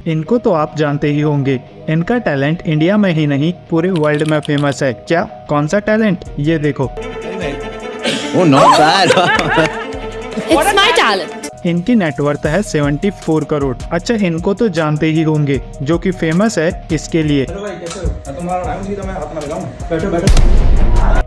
इनको तो आप जानते ही होंगे। इनका टैलेंट इंडिया में ही नहीं पूरे वर्ल्ड में फेमस है। क्या? कौन सा टैलेंट? ये देखो। Oh, not bad. It's my talent. इनकी नेटवर्थ है 74 करोड़। अच्छा, इनको तो जानते ही होंगे, जो कि फेमस है इसके लिए।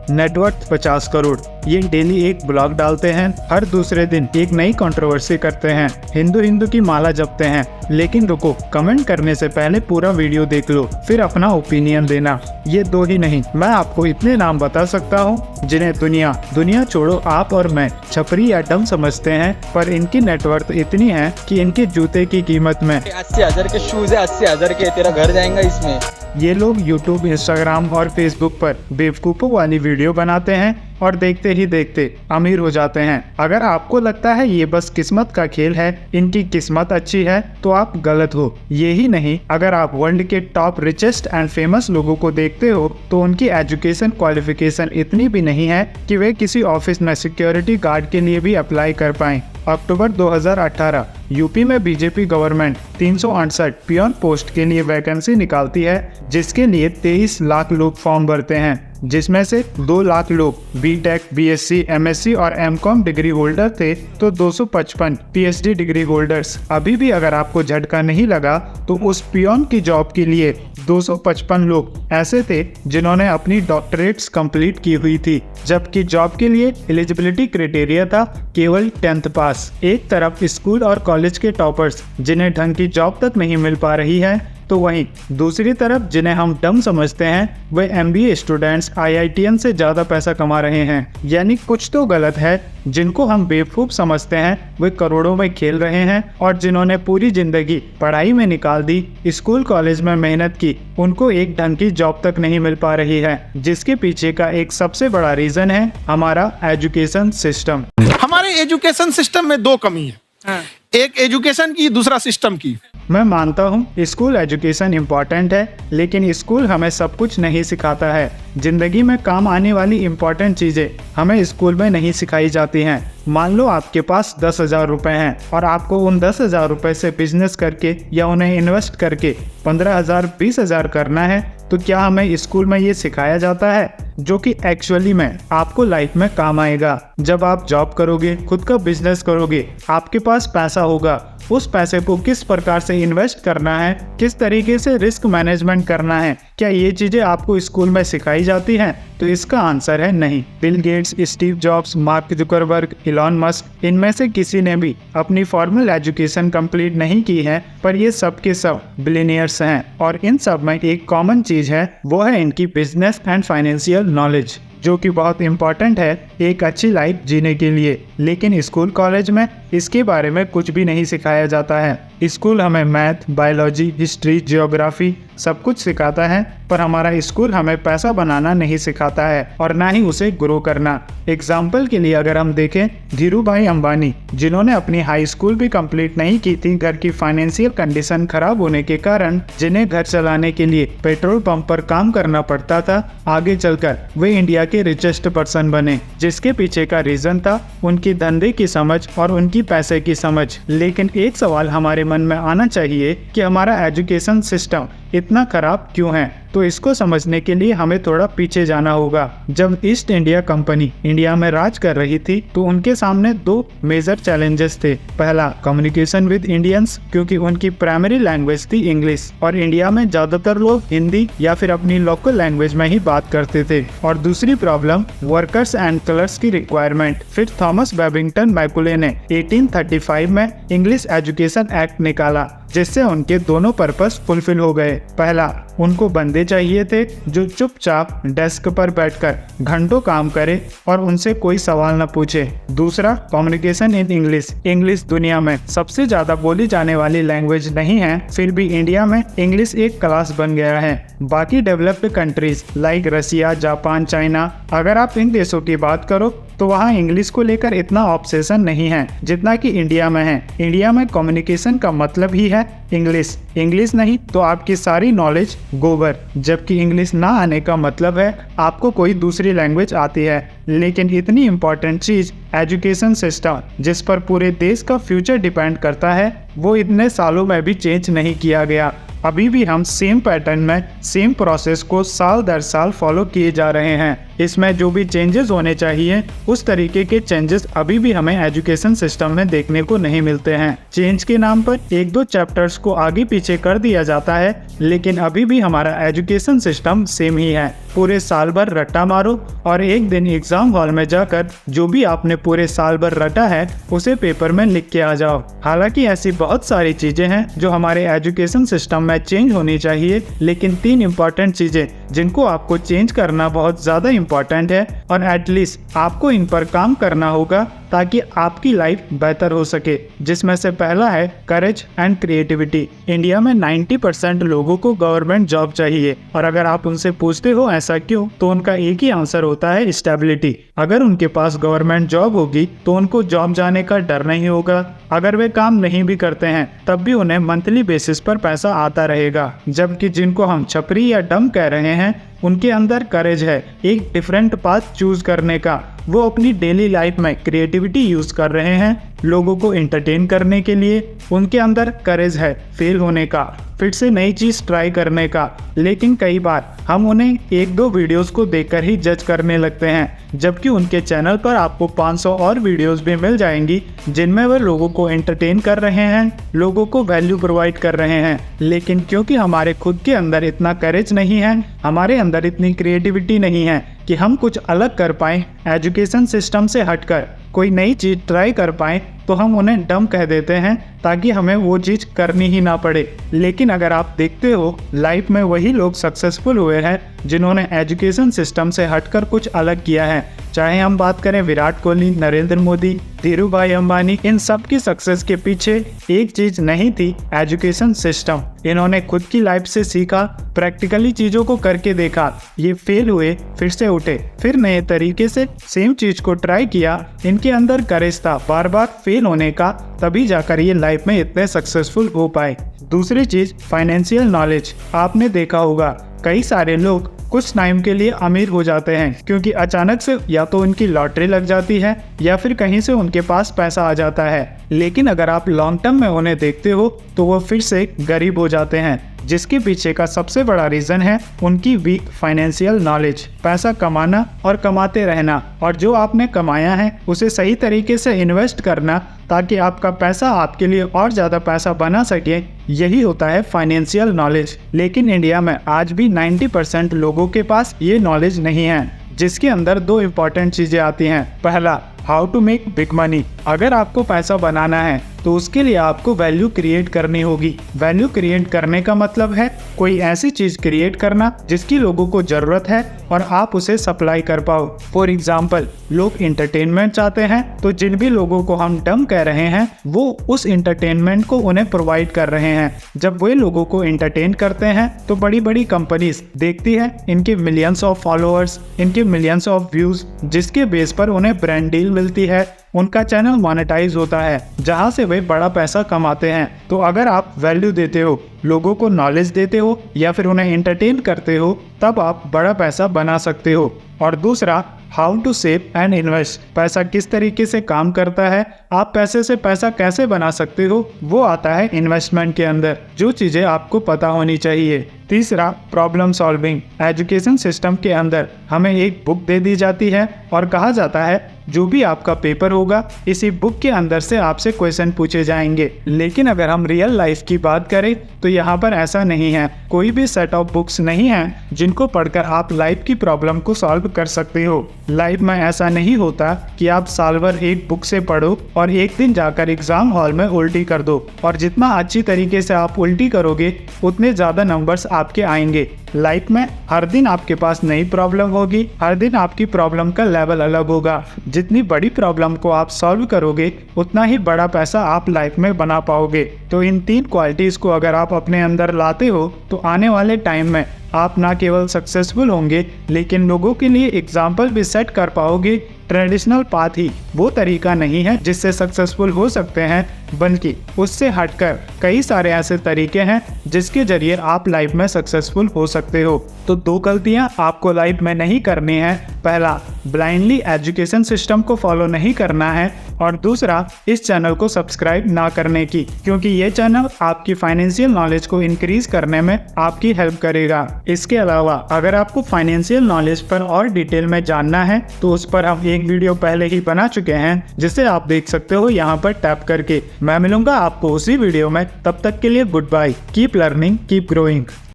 नेटवर्थ 50 करोड़। ये डेली एक ब्लॉग डालते हैं, हर दूसरे दिन एक नई कंट्रोवर्सी करते हैं, हिंदू की माला जपते हैं। लेकिन रुको, कमेंट करने से पहले पूरा वीडियो देख लो, फिर अपना ओपिनियन देना। ये दो ही नहीं, मैं आपको इतने नाम बता सकता हूँ जिन्हें दुनिया छोड़ो आप और मैं छपरी या डम समझते हैं, पर इनकी नेटवर्थ इतनी है कि इनके जूते की कीमत में 80,000 के शूज है, 80,000 के, तेरा घर जाएगा इसमें। ये लोग यूट्यूब, इंस्टाग्राम और फेसबुक पर बेवकूफ़ों वाली वीडियो बनाते हैं और देखते ही देखते अमीर हो जाते हैं। अगर आपको लगता है ये बस किस्मत का खेल है, इनकी किस्मत अच्छी है, तो आप गलत हो। ये ही नहीं, अगर आप वर्ल्ड के टॉप रिचेस्ट एंड फेमस लोगों को देखते हो तो उनकी एजुकेशन क्वालिफिकेशन इतनी भी नहीं है कि वे किसी ऑफिस में सिक्योरिटी गार्ड के लिए भी अप्लाई कर पाएं। अक्टूबर 2018 यूपी में बीजेपी गवर्नमेंट 368 पियोन पोस्ट के लिए वैकेंसी निकालती है, जिसके लिए 23 लाख लोग फॉर्म भरते हैं, जिसमें से 2 लाख लोग बीटेक, बीएससी, एमएससी और एमकॉम डिग्री होल्डर थे, तो 255 पीएचडी डिग्री होल्डर्स। अभी भी अगर आपको झटका नहीं लगा तो उस पियोन की जॉब के लिए 255 लोग ऐसे थे जिन्होंने अपनी डॉक्टरेट्स कंप्लीट की हुई थी, जबकि जॉब के लिए एलिजिबिलिटी क्राइटेरिया था केवल 10th पास। एक तरफ स्कूल और कॉलेज के टॉपर्स जिन्हें ढंग की जॉब तक नहीं मिल पा रही है, तो वहीं दूसरी तरफ जिन्हें हम डम समझते हैं वे एमबीए स्टूडेंट्स आईआईटीएन से ज़्यादा पैसा कमा रहे हैं। यानी कुछ तो गलत है। जिनको हम बेवकूफ़ समझते हैं वे करोड़ों में खेल रहे हैं, और जिन्होंने पूरी ज़िंदगी पढ़ाई में निकाल दी, स्कूल कॉलेज में मेहनत की, उनको एक ढंग की जॉब तक नहीं मिल पा रही है। जिसके पीछे का एक सबसे बड़ा रीज़न है हमारा एजुकेशन सिस्टम। हमारे एजुकेशन सिस्टम में 2 कमी है, एक एजुकेशन की, दूसरा सिस्टम की। मैं मानता हूँ स्कूल एजुकेशन इम्पॉर्टेंट है, लेकिन स्कूल हमें सब कुछ नहीं सिखाता है। जिंदगी में काम आने वाली इम्पॉर्टेंट चीज़ें हमें स्कूल में नहीं सिखाई जाती हैं। मान लो आपके पास 10,000 रुपये हैं और आपको उन 10,000 रुपये से बिजनेस करके या उन्हें इन्वेस्ट करके 15,000, 20,000 करना है, तो क्या हमें स्कूल में ये सिखाया जाता है, जो कि एक्चुअली में आपको लाइफ में काम आएगा। जब आप जॉब करोगे, खुद का बिजनेस करोगे, आपके पास पैसा होगा, उस पैसे को किस प्रकार से इन्वेस्ट करना है, किस तरीके से रिस्क मैनेजमेंट करना है, क्या ये चीज़ें आपको स्कूल में सिखाई जाती हैं? तो इसका आंसर है नहीं। Bill Gates, Steve jobs, mark Zuckerberg, Elon Musk, इनमें से किसी ने भी अपनी फॉर्मल एजुकेशन कंप्लीट नहीं की है, पर ये सब के सब बिलियनियर्स हैं, और इन सब में एक कॉमन चीज़ है, वो है इनकी बिजनेस एंड फाइनेंशियल नॉलेज, जो कि बहुत इम्पॉर्टेंट है एक अच्छी लाइफ जीने के लिए। लेकिन स्कूल कॉलेज में इसके बारे में कुछ भी नहीं सिखाया जाता है। स्कूल हमें मैथ, बायोलॉजी, हिस्ट्री, जियोग्राफी सब कुछ सिखाता है, पर हमारा स्कूल हमें पैसा बनाना नहीं सिखाता है, और ना ही उसे ग्रो करना। एग्जाम्पल के लिए अगर हम देखें, धीरू भाई अंबानी, जिन्होंने अपनी हाई स्कूल भी कंप्लीट नहीं की थी, घर की फाइनेंशियल कंडीशन खराब होने के कारण जिन्हें घर चलाने के लिए पेट्रोल पंप पर काम करना पड़ता था, आगे चलकर वे इंडिया के रिचेस्ट पर्सन बने। जिसके पीछे का रीजन था उनकी धंधे की समझ और उनकी पैसे की समझ। लेकिन एक सवाल हमारे मन में आना चाहिए कि हमारा एजुकेशन सिस्टम इतना खराब क्यों है? तो इसको समझने के लिए हमें थोड़ा पीछे जाना होगा। जब ईस्ट इंडिया कंपनी इंडिया में राज कर रही थी, तो उनके सामने 2 मेजर चैलेंजेस थे। पहला, कम्युनिकेशन विद इंडियंस, क्योंकि उनकी प्राइमरी लैंग्वेज थी इंग्लिश, और इंडिया में ज्यादातर लोग हिंदी या फिर अपनी लोकल लैंग्वेज में ही बात करते थे। और दूसरी प्रॉब्लम, वर्कर्स एंड कलर्स की रिक्वायरमेंट। फिर थॉमस बेबिंगटन मैकुले ने 1835 में इंग्लिश एजुकेशन एक्ट निकाला, जिससे उनके दोनों पर्पस फुलफिल हो गए। पहला, उनको बंदे चाहिए थे जो चुपचाप डेस्क पर बैठकर घंटों काम करे और उनसे कोई सवाल न पूछे। दूसरा, कम्युनिकेशन इन इंग्लिश। इंग्लिश दुनिया में सबसे ज्यादा बोली जाने वाली लैंग्वेज नहीं है, फिर भी इंडिया में इंग्लिश एक क्लास बन गया है। बाकी डेवलप्ड कंट्रीज लाइक रसिया, जापान, चाइना, अगर आप इन देशों की बात करो तो वहाँ इंग्लिश को लेकर इतना ऑब्सेशन नहीं है जितना कि इंडिया में है। इंडिया में कम्युनिकेशन का मतलब ही है इंग्लिश। इंग्लिश नहीं तो आपकी सारी नॉलेज गोबर, जबकि इंग्लिश ना आने का मतलब है आपको कोई दूसरी लैंग्वेज आती है। लेकिन इतनी इम्पोर्टेंट चीज़ एजुकेशन सिस्टम, जिस पर पूरे देश का फ्यूचर डिपेंड करता है, वो इतने सालों में भी चेंज नहीं किया गया। अभी भी हम सेम पैटर्न में सेम प्रोसेस को साल दर साल फॉलो किए जा रहे हैं। इसमें जो भी चेंजेस होने चाहिए उस तरीके के चेंजेस अभी भी हमें एजुकेशन सिस्टम में देखने को नहीं मिलते हैं। चेंज के नाम पर एक दो चैप्टर्स को आगे पीछे कर दिया जाता है, लेकिन अभी भी हमारा एजुकेशन सिस्टम सेम ही है। पूरे साल भर रट्टा मारो और एक दिन एग्जाम हॉल में जाकर जो भी आपने पूरे साल भर रटा है उसे पेपर में लिख के आ जाओ। हालांकि ऐसी बहुत सारी चीजें हैं जो हमारे एजुकेशन सिस्टम में चेंज होनी चाहिए, लेकिन 3 इम्पोर्टेंट चीजें जिनको आपको चेंज करना बहुत ज्यादा इम्पोर्टेंट है और एटलीस्ट आपको इन पर काम करना होगा ताकि आपकी लाइफ बेहतर हो सके, जिसमें से पहला है करेज एंड क्रिएटिविटी। इंडिया में 90% लोगों को गवर्नमेंट जॉब चाहिए और अगर आप उनसे पूछते हो ऐसा क्यों, तो उनका एक ही आंसर होता है स्टेबिलिटी। अगर उनके पास गवर्नमेंट जॉब होगी तो उनको जॉब जाने का डर नहीं होगा। अगर वे काम नहीं भी करते हैं तब भी उन्हें मंथली बेसिस पर पैसा आता रहेगा। जबकि जिनको हम छपरी या डम कह रहे हैं उनके अंदर करेज है एक डिफरेंट पाथ चूज करने का। वो अपनी डेली लाइफ में क्रिएटिविटी यूज कर रहे हैं लोगों को एंटरटेन करने के लिए। उनके अंदर करेज है फेल होने का, फिर से नई चीज ट्राई करने का। लेकिन कई बार हम उन्हें 1-2 वीडियोस को देखकर ही जज करने लगते हैं, जबकि उनके चैनल पर आपको 500 और वीडियोस भी मिल जाएंगी जिनमें वे लोगों को एंटरटेन कर रहे हैं, लोगों को वैल्यू प्रोवाइड कर रहे हैं। लेकिन क्योंकि हमारे खुद के अंदर इतना करेज नहीं है, हमारे अंदर इतनी क्रिएटिविटी नहीं है कि हम कुछ अलग कर पाएं, एजुकेशन सिस्टम से हटकर कोई नई चीज़ ट्राई कर पाएं, तो हम उन्हें डम कह देते हैं ताकि हमें वो चीज़ करनी ही ना पड़े। लेकिन अगर आप देखते हो लाइफ में वही लोग सक्सेसफुल हुए हैं जिन्होंने एजुकेशन सिस्टम से हटकर कुछ अलग किया है। चाहे हम बात करें विराट कोहली, नरेंद्र मोदी, धीरूभाई अंबानी, इन सब की सक्सेस के पीछे एक चीज नहीं थी, एजुकेशन सिस्टम। इन्होंने खुद की लाइफ से सीखा, प्रैक्टिकली चीजों को करके देखा, ये फेल हुए फिर से उठे, फिर नए तरीके से सेम चीज को ट्राई किया। इनके अंदर करेज था बार बार फेल होने का, तभी जाकर ये लाइफ में इतने सक्सेसफुल हो पाए। दूसरी चीज फाइनेंशियल नॉलेज। आपने देखा होगा कई सारे लोग कुछ टाइम के लिए अमीर हो जाते हैं क्योंकि अचानक से या तो उनकी लॉटरी लग जाती है या फिर कहीं से उनके पास पैसा आ जाता है। लेकिन अगर आप लॉन्ग टर्म में उन्हें देखते हो तो वो फिर से गरीब हो जाते हैं, जिसके पीछे का सबसे बड़ा रीजन है उनकी वीक फाइनेंशियल नॉलेज। पैसा कमाना और कमाते रहना, और जो आपने कमाया है उसे सही तरीके से इन्वेस्ट करना ताकि आपका पैसा आपके लिए और ज़्यादा पैसा बना सके, यही होता है फाइनेंशियल नॉलेज। लेकिन इंडिया में आज भी 90% लोगों के पास ये नॉलेज नहीं है, जिसके अंदर 2 इम्पॉर्टेंट चीज़ें आती हैं। पहला, how to make big money. अगर आपको पैसा बनाना है तो उसके लिए आपको वैल्यू क्रिएट करनी होगी। वैल्यू क्रिएट करने का मतलब है कोई ऐसी चीज क्रिएट करना जिसकी लोगों को जरूरत है और आप उसे सप्लाई कर पाओ। फॉर एग्जाम्पल, लोग इंटरटेनमेंट चाहते हैं तो जिन भी लोगों को हम डम कह रहे हैं वो उस इंटरटेनमेंट को उन्हें प्रोवाइड कर रहे हैं। जब वे लोगों को एंटरटेन करते हैं तो बड़ी बड़ी कंपनीज देखती है इनके मिलियंस ऑफ फॉलोअर्स, इनके मिलियंस ऑफ व्यूज, जिसके बेस पर उन्हें ब्रांड डील मिलती है, उनका चैनल मोनेटाइज होता है, जहां से वे बड़ा पैसा कमाते हैं। तो अगर आप वैल्यू देते हो, लोगों को नॉलेज देते हो या फिर उन्हें एंटरटेन करते हो, तब आप बड़ा पैसा बना सकते हो। और दूसरा, how to save and invest. पैसा किस तरीके से काम करता है, आप पैसे से पैसा कैसे बना सकते हो, वो आता है इन्वेस्टमेंट के अंदर, जो चीज़ें आपको पता होनी चाहिए। तीसरा, प्रॉब्लम सॉल्विंग। एजुकेशन सिस्टम के अंदर हमें एक बुक दे दी जाती है और कहा जाता है जो भी आपका पेपर होगा इसी बुक के अंदर से आपसे क्वेश्चन पूछे जाएंगे। लेकिन अगर हम रियल लाइफ की बात करें तो यहाँ पर ऐसा नहीं है। कोई भी सेट ऑफ बुक्स नहीं है जिनको पढ़कर आप लाइफ की प्रॉब्लम को सॉल्व कर सकते हो। लाइफ में ऐसा नहीं होता कि आप साल भर एक बुक से पढ़ो और एक दिन जाकर एग्जाम हॉल में उल्टी कर दो, और जितना अच्छी तरीके से आप उल्टी करोगे उतने ज़्यादा नंबर्स आपके आएंगे। लाइफ में हर दिन आपके पास नई प्रॉब्लम होगी, हर दिन आपकी प्रॉब्लम का लेवल अलग होगा। जितनी बड़ी प्रॉब्लम को आप सॉल्व करोगे उतना ही बड़ा पैसा आप लाइफ में बना पाओगे। तो इन 3 क्वालिटीज़ को अगर आप अपने अंदर लाते हो तो आने वाले टाइम में आप ना केवल सक्सेसफुल होंगे लेकिन लोगों के लिए एग्जाम्पल भी सेट कर पाओगे ट्रेडिशनल पाथ ही वो तरीका नहीं है जिससे सक्सेसफुल हो सकते हैं, बल्कि उससे हटकर कई सारे ऐसे तरीके हैं जिसके जरिए आप लाइफ में सक्सेसफुल हो सकते हो। तो 2 गलतियां आपको लाइफ में नहीं करनी है। पहला, ब्लाइंडली एजुकेशन सिस्टम को फॉलो नहीं करना है, और दूसरा, इस चैनल को सब्सक्राइब ना करने की, क्योंकि ये चैनल आपकी फाइनेंशियल नॉलेज को इंक्रीज करने में आपकी हेल्प करेगा। इसके अलावा अगर आपको फाइनेंशियल नॉलेज पर और डिटेल में जानना है तो उस पर हम एक वीडियो पहले ही बना चुके हैं, जिसे आप देख सकते हो यहाँ पर टैप करके। मैं मिलूंगा आपको उसी वीडियो में, तब तक के लिए good bye. Keep learning, keep growing.